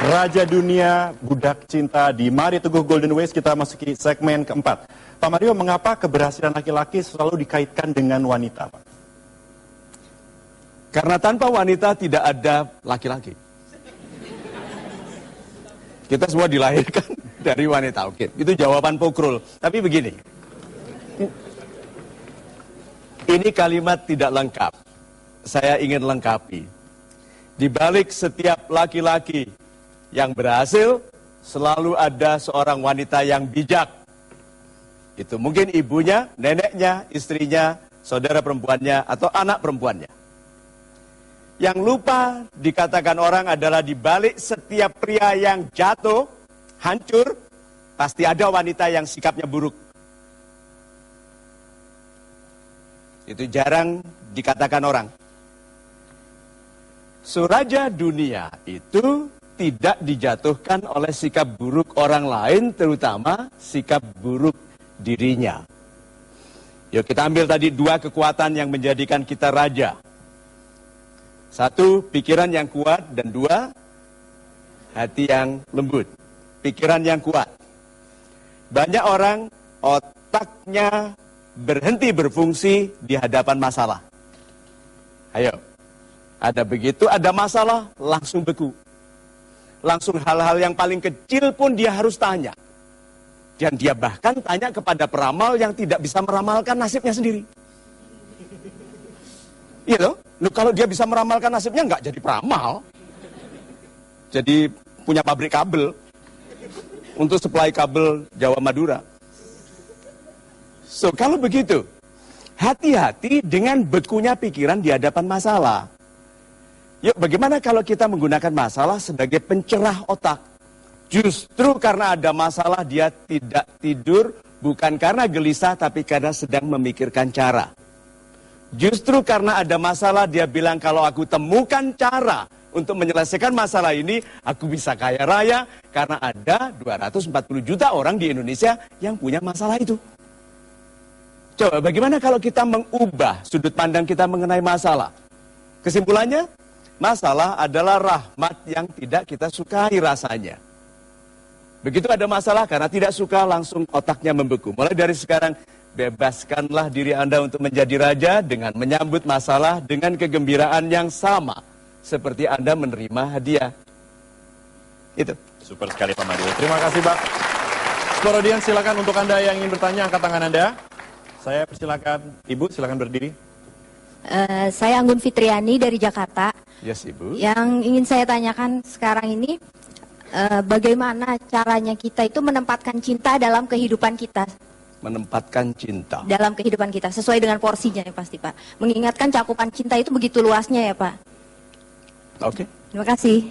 Raja Dunia, Budak Cinta di Mari Teguh Golden Ways. Kita masuki segmen keempat. Pak Mario, mengapa keberhasilan laki-laki selalu dikaitkan dengan wanita, Pak? Karena tanpa wanita tidak ada laki-laki. Kita semua dilahirkan dari wanita. Oke, itu jawaban pokrol. Tapi begini, ini kalimat tidak lengkap. Saya ingin lengkapi. Di balik setiap laki-laki yang berhasil, selalu ada seorang wanita yang bijak. Itu mungkin ibunya, neneknya, istrinya, saudara perempuannya, atau anak perempuannya. Yang lupa dikatakan orang adalah di balik setiap pria yang jatuh, hancur, pasti ada wanita yang sikapnya buruk. Itu jarang dikatakan orang. So, Raja Dunia itu tidak dijatuhkan oleh sikap buruk orang lain, terutama sikap buruk dirinya. Yuk kita ambil tadi dua kekuatan yang menjadikan kita raja. Satu, pikiran yang kuat, dan dua, hati yang lembut. Pikiran yang kuat. Banyak orang otaknya berhenti berfungsi di hadapan masalah. Ayo, ada masalah, langsung beku. Langsung hal-hal yang paling kecil pun dia harus tanya. Dan dia bahkan tanya kepada peramal yang tidak bisa meramalkan nasibnya sendiri. Iya loh, kalau dia bisa meramalkan nasibnya nggak jadi peramal. Jadi punya pabrik kabel untuk supply kabel Jawa Madura. So, kalau begitu, hati-hati dengan bekunya pikiran di hadapan masalah. Yuk, bagaimana kalau kita menggunakan masalah sebagai pencerah otak? Justru karena ada masalah dia tidak tidur, bukan karena gelisah, tapi karena sedang memikirkan cara. Justru karena ada masalah dia bilang, kalau aku temukan cara untuk menyelesaikan masalah ini, aku bisa kaya raya, karena ada 240 juta orang di Indonesia yang punya masalah itu. Coba bagaimana kalau kita mengubah sudut pandang kita mengenai masalah? Kesimpulannya, masalah adalah rahmat yang tidak kita sukai rasanya. Begitu ada masalah karena tidak suka, langsung otaknya membeku. Mulai dari sekarang, bebaskanlah diri Anda untuk menjadi raja dengan menyambut masalah dengan kegembiraan yang sama seperti Anda menerima hadiah. Itu. Super sekali Pak Mario. Terima kasih Pak. Sporodian, silakan untuk Anda yang ingin bertanya, angkat tangan Anda. Saya persilakan, Ibu silakan berdiri. Saya Anggun Fitriani dari Jakarta. Yes, Ibu. Yang ingin saya tanyakan sekarang ini, bagaimana caranya kita itu menempatkan cinta dalam kehidupan kita? Menempatkan cinta dalam kehidupan kita, sesuai dengan porsinya ya pasti Pak. Mengingatkan cakupan cinta itu begitu luasnya ya Pak. Oke. Terima kasih.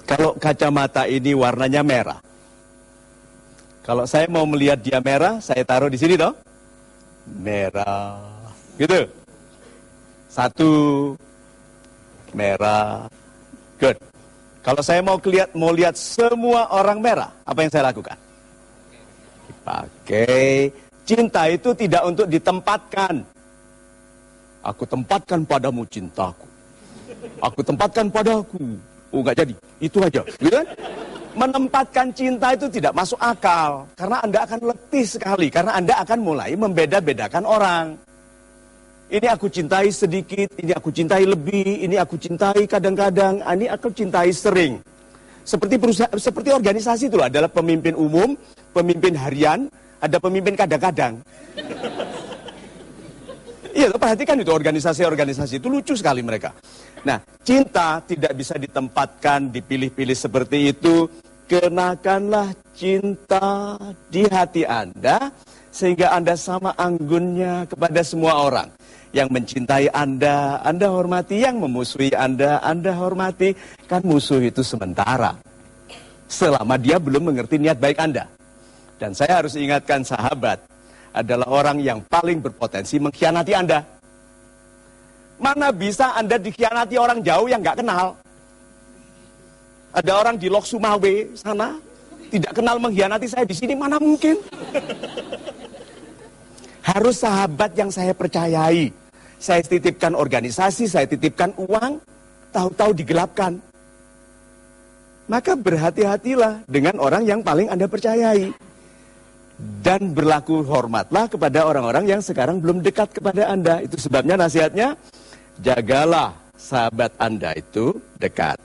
Kalau kacamata ini warnanya merah. Kalau saya mau melihat dia merah, saya taruh di sini toh. Merah. Gitu. Satu. Merah. Good. Kalau saya mau lihat semua orang merah, apa yang saya lakukan? Dipakai. Cinta itu tidak untuk ditempatkan. Aku tempatkan padamu cintaku. Aku tempatkan padaku. Oh, nggak jadi. Itu aja. Gitu kan? Menempatkan cinta itu tidak masuk akal. Karena Anda akan letih sekali. Karena Anda akan mulai membeda-bedakan orang. Ini aku cintai sedikit, ini aku cintai lebih, ini aku cintai kadang-kadang, ini aku cintai sering. Seperti organisasi itu adalah pemimpin umum, pemimpin harian, ada pemimpin kadang-kadang. Iya, perhatikan itu organisasi-organisasi itu lucu sekali mereka. Nah, cinta tidak bisa ditempatkan, dipilih-pilih seperti itu. Kenakanlah cinta di hati Anda, sehingga Anda sama anggunnya kepada semua orang. Yang mencintai Anda hormati. Yang memusuhi Anda hormati. Kan musuh itu sementara. Selama dia belum mengerti niat baik Anda. Dan saya harus ingatkan, sahabat adalah orang yang paling berpotensi mengkhianati Anda. Mana bisa Anda dikhianati orang jauh yang nggak kenal? Ada orang di Lok Sumawe sana, tidak kenal mengkhianati saya di sini, mana mungkin? Harus sahabat yang saya percayai. Saya titipkan organisasi, saya titipkan uang, tahu-tahu digelapkan. Maka berhati-hatilah dengan orang yang paling Anda percayai. Dan berlaku hormatlah kepada orang-orang yang sekarang belum dekat kepada Anda. Itu sebabnya nasihatnya, jagalah sahabat Anda itu dekat.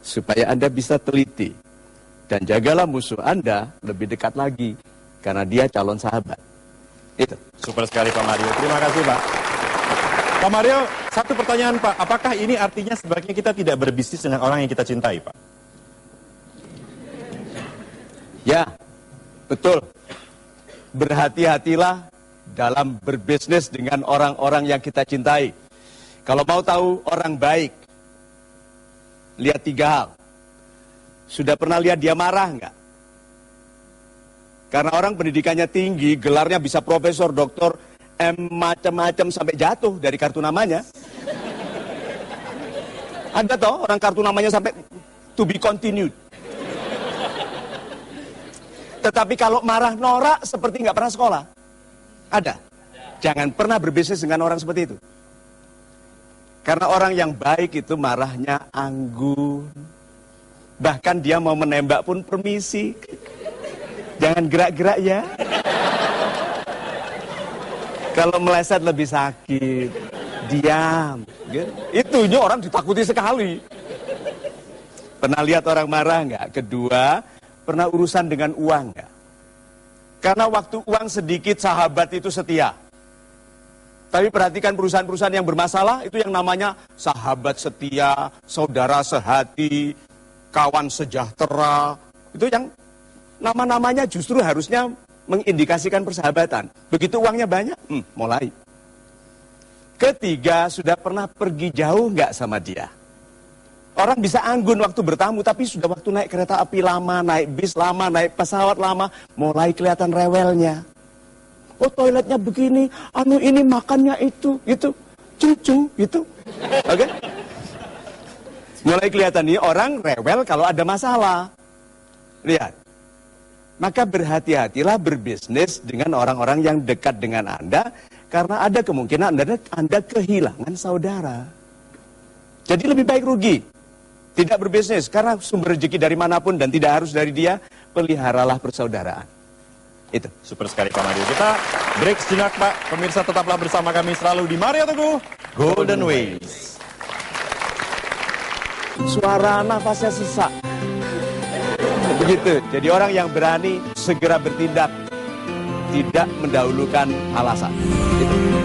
Supaya Anda bisa teliti. Dan jagalah musuh Anda lebih dekat lagi. Karena dia calon sahabat. Itu. Super sekali Pak Mario. Terima kasih Pak. Pak Mario, satu pertanyaan Pak. Apakah ini artinya sebaiknya kita tidak berbisnis dengan orang yang kita cintai Pak? Ya, betul. Berhati-hatilah dalam berbisnis dengan orang-orang yang kita cintai. Kalau mau tahu orang baik, lihat 3 hal. Sudah pernah lihat dia marah enggak? Karena orang pendidikannya tinggi, gelarnya bisa profesor, doktor, macam-macam sampai jatuh dari kartu namanya. Ada toh orang kartu namanya sampai to be continued. Tetapi kalau marah norak seperti nggak pernah sekolah. Ada. Jangan pernah berbisnis dengan orang seperti itu. Karena orang yang baik itu marahnya anggun. Bahkan dia mau menembak pun permisi. Jangan gerak-gerak ya. Kalau meleset lebih sakit. Diam. Itunya orang ditakuti sekali. Pernah lihat orang marah nggak? Kedua, pernah urusan dengan uang nggak? Karena waktu uang sedikit sahabat itu setia. Tapi perhatikan perusahaan-perusahaan yang bermasalah, itu yang namanya sahabat setia, saudara sehati, kawan sejahtera. Itu yang nama-namanya justru harusnya mengindikasikan persahabatan. Begitu uangnya banyak, mulai. Ketiga, sudah pernah pergi jauh nggak sama dia? Orang bisa anggun waktu bertamu, tapi sudah waktu naik kereta api lama, naik bis lama, naik pesawat lama, mulai kelihatan rewelnya. Oh toiletnya begini, ini makannya itu, cucu, gitu. Oke? Mulai kelihatan nih orang rewel kalau ada masalah. Lihat. Maka berhati-hatilah berbisnis dengan orang-orang yang dekat dengan Anda, karena ada kemungkinan Anda kehilangan saudara. Jadi lebih baik rugi. Tidak berbisnis, karena sumber rezeki dari manapun dan tidak harus dari dia, peliharalah persaudaraan. Itu. Super sekali Pak Mario. Kita break sejenak Pak. Pemirsa tetaplah bersama kami selalu di Mario Teguh Golden Ways. Suara nafasnya sesak. Begitu. Jadi orang yang berani segera bertindak, tidak mendahulukan alasan. Itu.